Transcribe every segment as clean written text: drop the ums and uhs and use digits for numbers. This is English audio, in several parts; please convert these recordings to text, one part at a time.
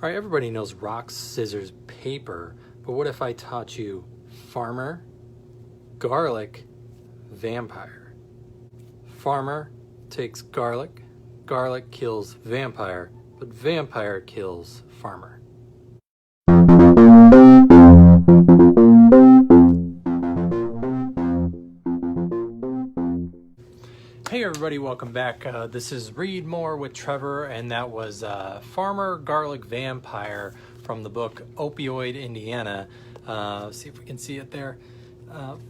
All right, everybody knows rock, scissors, paper, but what if I taught you farmer, garlic, vampire? Farmer takes garlic, garlic kills vampire, but vampire kills farmer. Hey everybody, welcome back. This is Read More with Trevor, and that was Farmer, Garlic, Vampire from the book Opioid Indiana. See if we can see it there.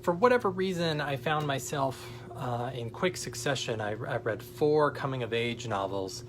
For whatever reason, I found myself in quick succession. I read 4 coming-of-age novels.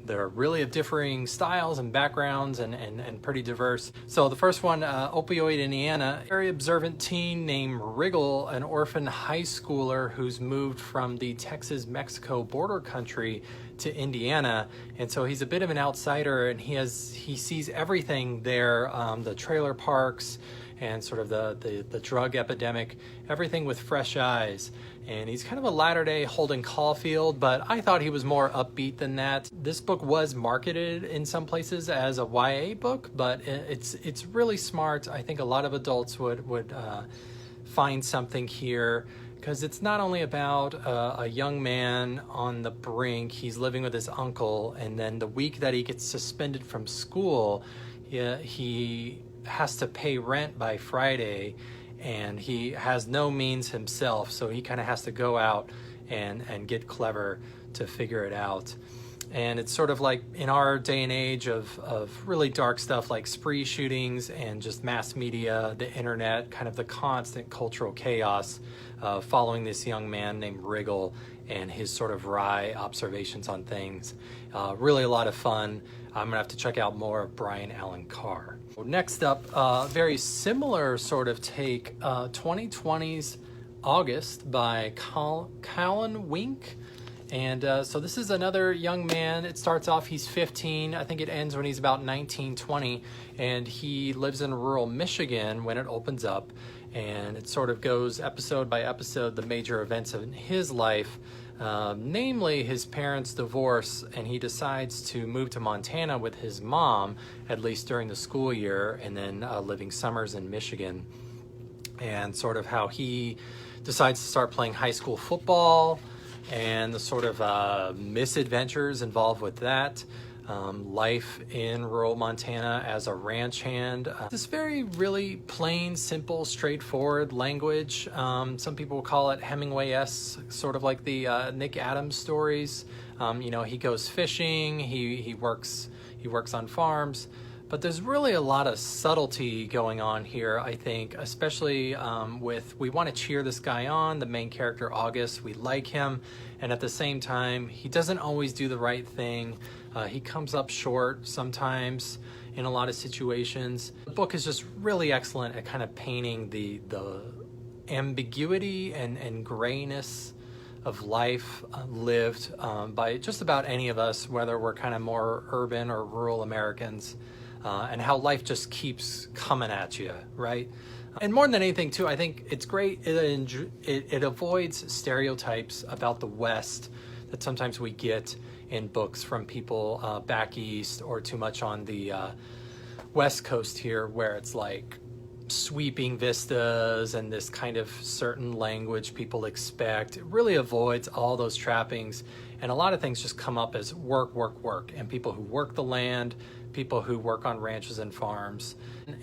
They're really of differing styles and backgrounds and pretty diverse. So the first one, Opioid Indiana, a very observant teen named Riggle, an orphan high schooler who's moved from the Texas-Mexico border country to Indiana. And so he's a bit of an outsider, and he sees everything there, the trailer parks and sort of the drug epidemic, everything with fresh eyes. And he's kind of a latter-day Holden Caulfield, but I thought he was more upbeat than that. This book was marketed in some places as a YA book, but it's really smart. I think a lot of adults would find something here, because it's not only about a young man on the brink. He's living with his uncle, and then the week that he gets suspended from school, he has to pay rent by Friday, and he has no means himself, so he kind of has to go out and get clever to figure it out. And it's sort of like in our day and age of really dark stuff like spree shootings and just mass media, the internet, kind of the constant cultural chaos following this young man named Riggle and his sort of wry observations on things. Really a lot of fun. I'm gonna have to check out more of Brian Allen Carr. Next up, very similar sort of take, 2020's August by Callan Wink. And so this is another young man. It starts off, he's 15. I think it ends when he's about 19, 20. And he lives in rural Michigan when it opens up. And it sort of goes episode by episode, the major events in his life. Namely his parents' divorce, and he decides to move to Montana with his mom, at least during the school year, and then living summers in Michigan. And sort of how he decides to start playing high school football, and the sort of misadventures involved with that. Life in rural Montana as a ranch hand. This very really plain, simple, straightforward language. Some people call it Hemingway-esque, sort of like the Nick Adams stories. You know, he goes fishing, he works on farms, but there's really a lot of subtlety going on here, I think, especially with, we want to cheer this guy on, the main character, August. We like him, and at the same time, he doesn't always do the right thing. He comes up short sometimes in a lot of situations. The book is just really excellent at kind of painting the ambiguity and grayness of life lived by just about any of us, whether we're kind of more urban or rural Americans. And how life just keeps coming at you, right? And more than anything, too, I think it's great. It avoids stereotypes about the West that sometimes we get in books from people back east, or too much on the West Coast here, where it's like sweeping vistas and this kind of certain language people expect. It really avoids all those trappings, and a lot of things just come up as work, work, work, and people who work the land, people who work on ranches and farms.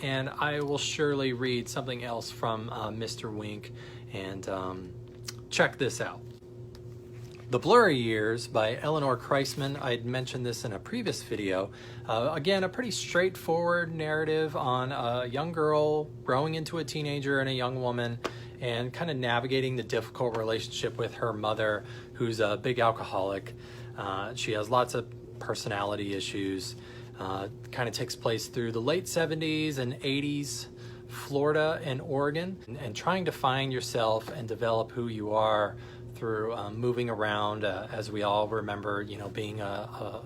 And I will surely read something else from Mr. Wink, and check this out. The Blurry Years by Eleanor Kriseman. I'd mentioned this in a previous video. Again, a pretty straightforward narrative on a young girl growing into a teenager and a young woman, and kind of navigating the difficult relationship with her mother, who's a big alcoholic. She has lots of personality issues. Kind of takes place through the late 70s and 80s, Florida and Oregon, and trying to find yourself and develop who you are through moving around, as we all remember, you know, being a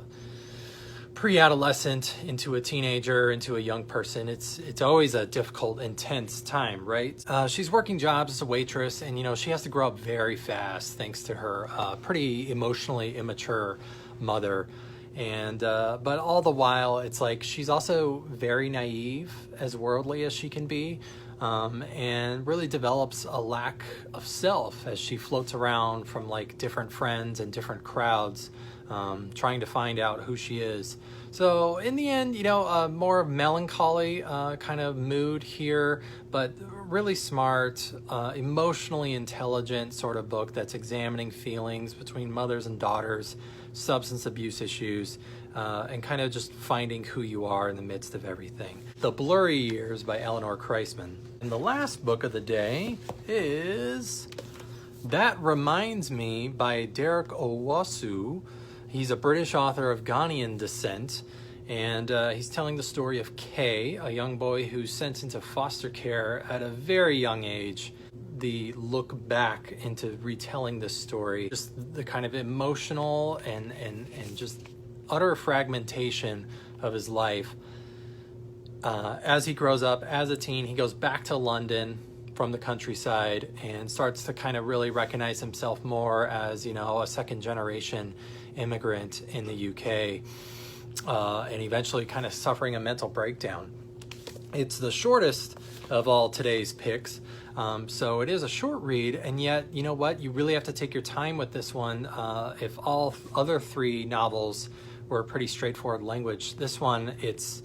pre-adolescent into a teenager, into a young person. It's always a difficult, intense time, right? She's working jobs as a waitress, and you know, she has to grow up very fast thanks to her pretty emotionally immature mother. And but all the while, it's like she's also very naive, as worldly as she can be, and really develops a lack of self as she floats around from like different friends and different crowds, trying to find out who she is. So in the end, you know, more melancholy kind of mood here, but really smart, emotionally intelligent sort of book that's examining feelings between mothers and daughters, substance abuse issues, and kind of just finding who you are in the midst of everything. The Blurry Years by Eleanor Kriseman. And the last book of the day is That Reminds Me by Derek Owusu. He's a British author of Ghanaian descent, and he's telling the story of Kay, a young boy who's sent into foster care at a very young age. The look back into retelling this story, just the kind of emotional and just utter fragmentation of his life. As he grows up, as a teen, he goes back to London from the countryside and starts to kind of really recognize himself more as, you know, a second generation immigrant in the UK, and eventually kind of suffering a mental breakdown. It's the shortest of all today's picks, so it is a short read, and yet, you know what, you really have to take your time with this one. If all other three novels were pretty straightforward language, this one, it's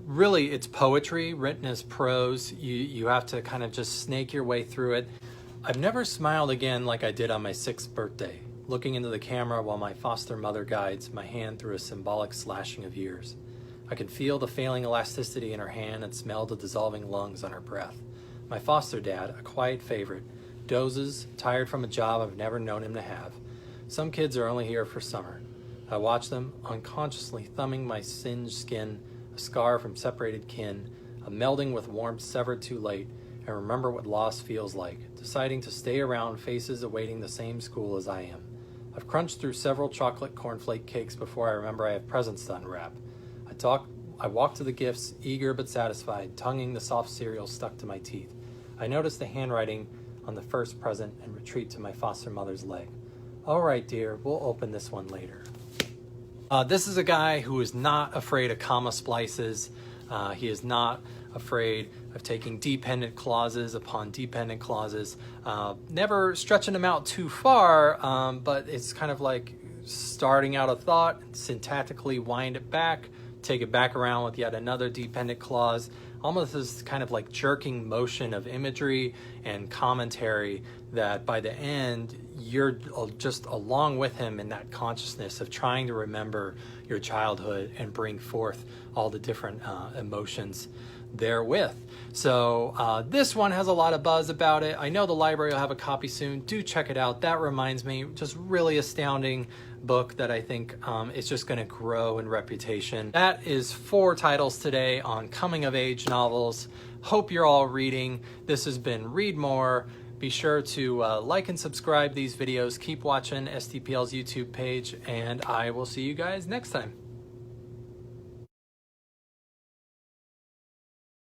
really, it's poetry written as prose. You have to kind of just snake your way through it. I've never smiled again like I did on my 6th birthday, looking into the camera while my foster mother guides my hand through a symbolic slashing of years. I can feel the failing elasticity in her hand and smell the dissolving lungs on her breath. My foster dad, a quiet favorite, dozes, tired from a job I've never known him to have. Some kids are only here for summer. I watch them, unconsciously thumbing my singed skin, a scar from separated kin, a melding with warmth severed too late, and remember what loss feels like, deciding to stay around faces awaiting the same school as I am. I've crunched through several chocolate cornflake cakes before I remember I have presents to unwrap. I walk to the gifts, eager but satisfied, tonguing the soft cereal stuck to my teeth. I notice the handwriting on the first present and retreat to my foster mother's leg. All right, dear, we'll open this one later. This is a guy who is not afraid of comma splices. He is not afraid of taking dependent clauses upon dependent clauses, never stretching them out too far, but it's kind of like starting out a thought, syntactically wind it back, take it back around with yet another dependent clause, almost this kind of like jerking motion of imagery and commentary that by the end, you're just along with him in that consciousness of trying to remember your childhood and bring forth all the different emotions therewith. So this one has a lot of buzz about it. I know the library will have a copy soon. Do check it out. That Reminds Me, just really astounding book that I think is just going to grow in reputation. That is 4 titles today on coming of age novels. Hope you're all reading. This has been Read More. Be sure to like and subscribe these videos. Keep watching STPL's YouTube page, and I will see you guys next time.